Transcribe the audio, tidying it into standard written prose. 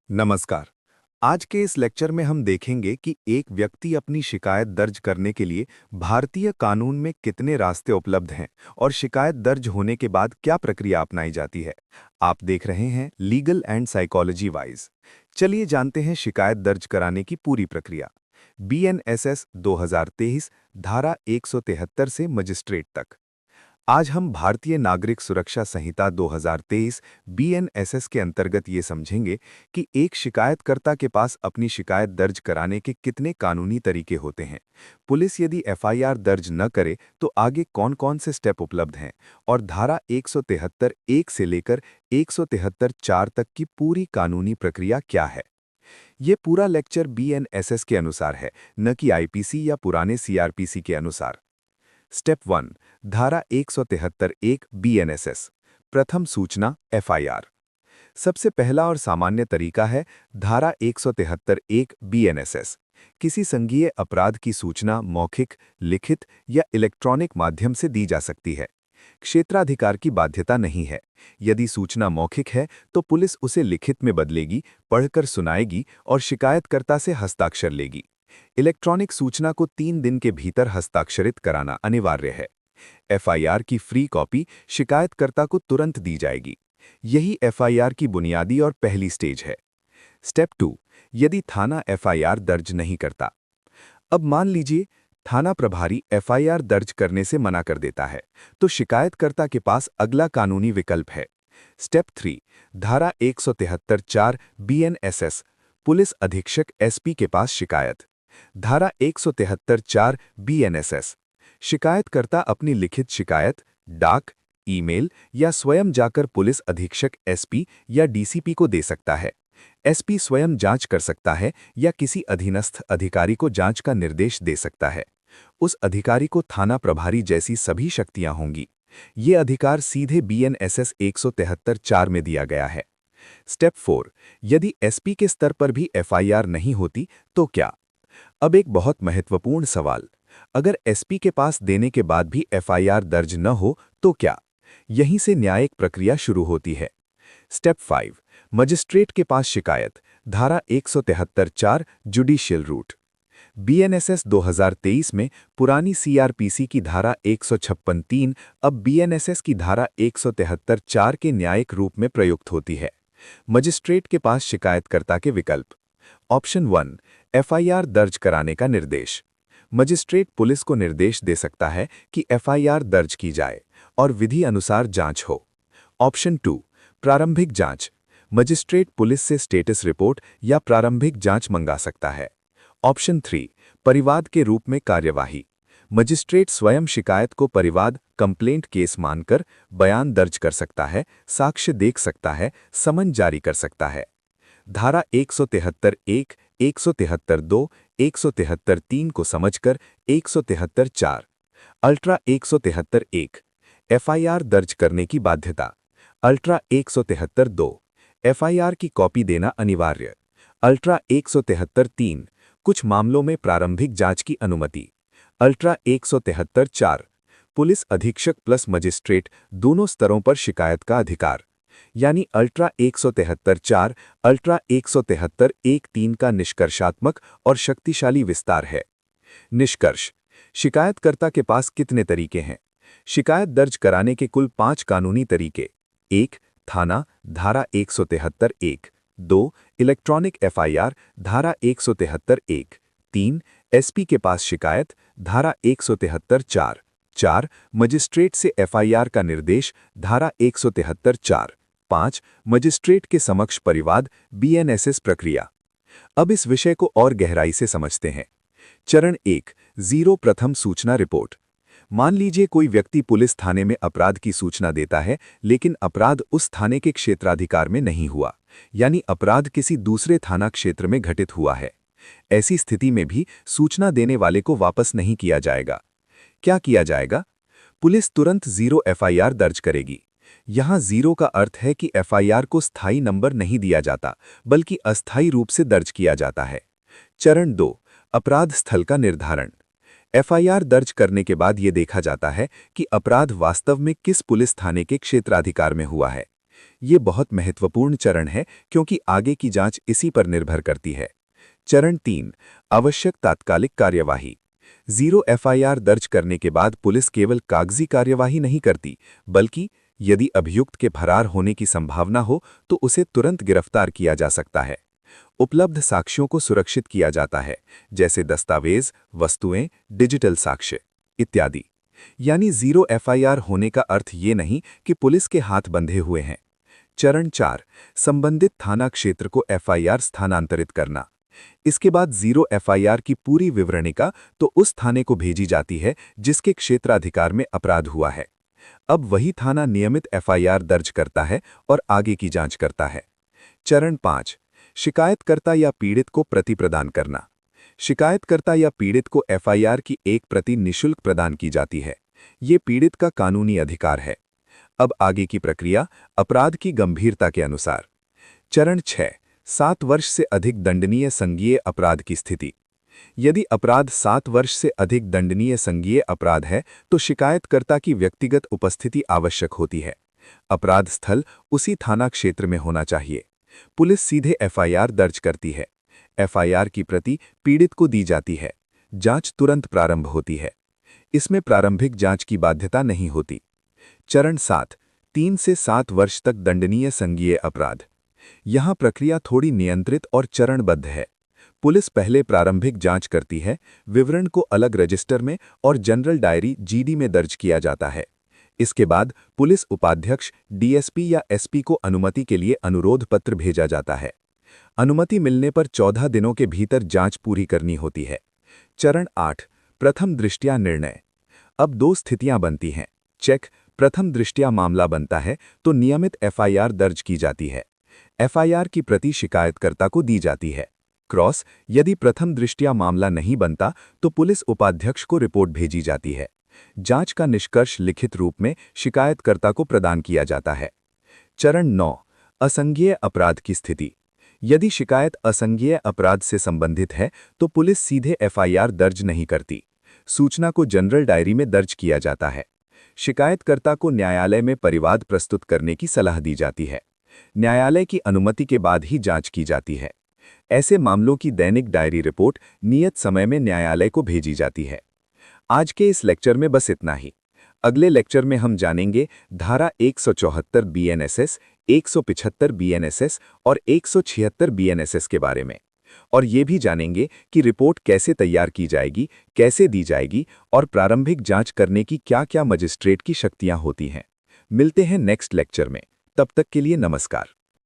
नमस्कार। आज के इस लेक्चर में हम देखेंगे कि एक व्यक्ति अपनी शिकायत दर्ज करने के लिए भारतीय कानून में कितने रास्ते उपलब्ध हैं और शिकायत दर्ज होने के बाद क्या प्रक्रिया अपनाई जाती है। आप देख रहे हैं लीगल एंड साइकोलॉजी वाइज। चलिए जानते हैं शिकायत दर्ज कराने की पूरी प्रक्रिया। बीएनएसएस 2023 धारा 173 से मजिस्ट्रेट तक। आज हम भारतीय नागरिक सुरक्षा संहिता 2023 बीएनएसएस के अंतर्गत ये समझेंगे कि एक शिकायतकर्ता के पास अपनी शिकायत दर्ज कराने के कितने कानूनी तरीके होते हैं। पुलिस यदि एफआईआर दर्ज न करे तो आगे कौन-कौन से स्टेप उपलब्ध हैं और धारा 173(1) से लेकर 173(4) तक की पूरी कानूनी प्रक्रिया क्या है। ये पूरा लेक्चर बीएनएसएस के अनुसार है, न कि आईपीसी या पुराने सीआरपीसी के अनुसार। स्टेप 1 धारा 173(1) बीएनएसएस। प्रथम सूचना एफआईआर। सबसे पहला और सामान्य तरीका है धारा 173(1) बीएनएसएस। किसी संज्ञेय अपराध की सूचना मौखिक, लिखित या इलेक्ट्रॉनिक माध्यम से दी जा सकती है। क्षेत्राधिकार की बाध्यता नहीं है। यदि सूचना मौखिक है तो पुलिस उसे लिखित में बदलेगी, पढ़कर सुनाएगी और शिकायतकर्ता से हस्ताक्षर लेगी। इलेक्ट्रॉनिक सूचना को 3 दिन के भीतर हस्ताक्षरित कराना अनिवार्य है। एफआईआर की फ्री कॉपी शिकायतकर्ता को तुरंत दी जाएगी। यही एफआईआर की बुनियादी और पहली स्टेज है। स्टेप 2 यदि थाना एफआईआर दर्ज नहीं करता। अब मान लीजिए थाना प्रभारी एफआईआर दर्ज करने से मना कर देता है, तो शिकायतकर्ता के पास अगला कानूनी विकल्प है। स्टेप 3 धारा 173(4) बीएनएसएस। पुलिस अधीक्षक एसपी के पास शिकायत। धारा 173(4) बीएनएसएस। शिकायतकर्ता अपनी लिखित शिकायत डाक, ईमेल या स्वयं जाकर पुलिस अधीक्षक एसपी या डीसीपी को दे सकता है। एसपी स्वयं जांच कर सकता है या किसी अधीनस्थ अधिकारी को जांच का निर्देश दे सकता है। उस अधिकारी को थाना प्रभारी जैसी सभी शक्तियां होंगी। ये अधिकार सीधे बीएनएसएस 173(4) में दिया गया है। स्टेप 4 यदि एसपी के स्तर पर भी एफआईआर नहीं होती तो क्या। अब एक बहुत महत्वपूर्ण सवाल, अगर एसपी के पास देने के बाद भी एफआईआर दर्ज न हो तो क्या। यहीं से न्यायिक प्रक्रिया शुरू होती है। स्टेप 5 मजिस्ट्रेट के पास शिकायत। धारा 173(4) जुडिशियल रूट। बीएनएसएस 2023 में पुरानी सीआरपीसी की धारा 156(3) अब बीएनएसएस की धारा 173(4) के न्यायिक रूप में प्रयुक्त होती है। मजिस्ट्रेट के पास शिकायतकर्ता के विकल्प। ऑप्शन 1 एफआईआर दर्ज कराने का निर्देश। मजिस्ट्रेट पुलिस को निर्देश दे सकता है कि एफआईआर दर्ज की जाए और विधि अनुसार जांच हो। ऑप्शन 2 प्रारंभिक जांच। मजिस्ट्रेट पुलिस से स्टेटस रिपोर्ट या प्रारंभिक जांच मंगा सकता है। ऑप्शन 3 परिवाद के रूप में कार्यवाही। मजिस्ट्रेट स्वयं शिकायत को परिवाद कंप्लेंट केस मानकर बयान दर्ज कर सकता है, साक्ष्य देख सकता है, समन जारी कर सकता है। धारा 173(1), 173(2), 173(3) को समझकर 173(4) अल्ट्रा 173(1) एफआईआर दर्ज करने की बाध्यता। अल्ट्रा 173(2) एफआईआर की कॉपी देना अनिवार्य। अल्ट्रा 173(3) कुछ मामलों में प्रारंभिक जांच की अनुमति। अल्ट्रा 173(4) पुलिस अधीक्षक प्लस मजिस्ट्रेट दोनों स्तरों पर शिकायत का अधिकार। यानी अल्ट्रा 173(4 अल्ट्रा 173(1) का निष्कर्षात्मक और शक्तिशाली विस्तार है। निष्कर्ष शिकायतकर्ता के पास कितने तरीके हैं। शिकायत दर्ज कराने के कुल 5 कानूनी तरीके। 1 थाना धारा 173(1), 2 इलेक्ट्रॉनिक एफआईआर धारा 173(1), 3 एसपी के पास शिकायत धारा 173(4), 4 मजिस्ट्रेट से एफआईआर का निर्देश धारा 173(4), 5 मजिस्ट्रेट के समक्ष परिवाद बीएनएसएस प्रक्रिया। अब इस विषय को और गहराई से समझते हैं। चरण 1 0 प्रथम सूचना रिपोर्ट। मान लीजिए कोई व्यक्ति पुलिस थाने में अपराध की सूचना देता है, लेकिन अपराध उस थाने के क्षेत्राधिकार में नहीं हुआ, यानी अपराध किसी दूसरे थाना क्षेत्र में घटित हुआ है। ऐसी स्थिति में भी सूचना देने वाले को वापस नहीं किया जाएगा। क्या किया जाएगा? पुलिस तुरंत 0 एफआईआर दर्ज करेगी। यहां 0 का अर्थ है कि एफआईआर को स्थायी नंबर नहीं दिया जाता, बल्कि अस्थायी रूप से दर्ज किया जाता है। चरण 2 अपराध स्थल का निर्धारण। एफआईआर दर्ज करने के बाद यह देखा जाता है कि अपराध वास्तव में किस पुलिस थाने के क्षेत्राधिकार में हुआ है। ये बहुत महत्वपूर्ण चरण है क्योंकि आगे की जांच इसी पर निर्भर करती है। चरण 3, आवश्यक तात्कालिक कार्यवाही। 0 एफआईआर दर्ज करने के बाद पुलिस केवल कागजी कार्यवाही नहीं करती, बल्कि यदि अभियुक्त के फरार होने की संभावना हो तो उसे तुरंत गिरफ्तार किया जा सकता है। उपलब्ध साक्ष्यों को सुरक्षित किया जाता है, जैसे दस्तावेज, वस्तुएं, डिजिटल साक्ष्य इत्यादि। यानी 0 एफआईआर होने का अर्थ ये नहीं कि पुलिस के हाथ बंधे हुए हैं। चरण 4, संबंधित थाना क्षेत्र को एफआईआर स्थानांतरित करना। इसके बाद 0 एफआईआर की पूरी विवरणिका तो उस थाने को भेजी जाती है जिसके क्षेत्राधिकार में अपराध हुआ है। अब वही थाना नियमित एफआईआर दर्ज करता है और आगे की जांच करता है। चरण 5, शिकायतकर्ता या पीड़ित को प्रति प्रदान करना। शिकायतकर्ता या पीड़ित को एफआईआर की एक प्रति निःशुल्क प्रदान की जाती है। ये पीड़ित का कानूनी अधिकार है। अब आगे की प्रक्रिया अपराध की गंभीरता के अनुसार। चरण 6, 7 वर्ष से अधिक दंडनीय संज्ञेय अपराध की स्थिति। यदि अपराध 7 वर्ष से अधिक दंडनीय संज्ञेय अपराध है तो शिकायतकर्ता की व्यक्तिगत उपस्थिति आवश्यक होती है। अपराध स्थल उसी थाना क्षेत्र में होना चाहिए। पुलिस सीधे एफआईआर दर्ज करती है। एफआईआर की प्रति पीड़ित को दी जाती है। जांच तुरंत प्रारंभ होती है। इसमें प्रारंभिक जांच की बाध्यता नहीं होती। चरण 7, 3 से 7 वर्ष तक दंडनीय संज्ञेय अपराध। यहां प्रक्रिया थोड़ी नियंत्रित और चरणबद्ध है। पुलिस पहले प्रारंभिक जांच करती है, विवरण को अलग रजिस्टर में और जनरल डायरी जीडी में दर्ज किया जाता है। इसके बाद पुलिस उपाध्यक्ष, डीएसपी या एसपी को अनुमति के लिए अनुरोध पत्र भेजा जाता है। अनुमति मिलने पर 14 दिनों के भीतर जांच पूरी करनी होती है। चरण 8, प्रथम दृष्टया निर्णय। अब 2 स्थितियां बनती हैं। चेक, प्रथम दृष्टया मामला बनता है तो नियमित एफआईआर दर्ज की जाती है। एफआईआर की प्रति शिकायतकर्ता को दी जाती है। क्रॉस, यदि प्रथम दृष्टया मामला नहीं बनता तो पुलिस उपाध्यक्ष को रिपोर्ट भेजी जाती है। जांच का निष्कर्ष लिखित रूप में शिकायतकर्ता को प्रदान किया जाता है। चरण 9, असंज्ञेय अपराध की स्थिति। यदि शिकायत असंज्ञेय अपराध से संबंधित है तो पुलिस सीधे एफआईआर दर्ज नहीं करती। सूचना को जनरल डायरी में दर्ज किया जाता है। शिकायतकर्ता को न्यायालय में परिवाद प्रस्तुत करने की सलाह दी जाती है। न्यायालय की अनुमति के बाद ही जांच की जाती है। ऐसे मामलों की दैनिक डायरी रिपोर्ट नियत समय में न्यायालय को भेजी जाती है। आज के इस लेक्चर में बस इतना ही। अगले लेक्चर में हम जानेंगे धारा 174 बीएनएसएस, 175 बीएनएसएस और 176 बीएनएसएस के बारे में। और ये भी जानेंगे कि रिपोर्ट कैसे तैयार की जाएगी, कैसे दी जाएगी और प्रारंभिक जांच करने की क्या-क्या मजिस्ट्रेट की शक्तियां होती हैं। मिलते हैं नेक्स्ट लेक्चर में। तब तक के लिए नमस्कार।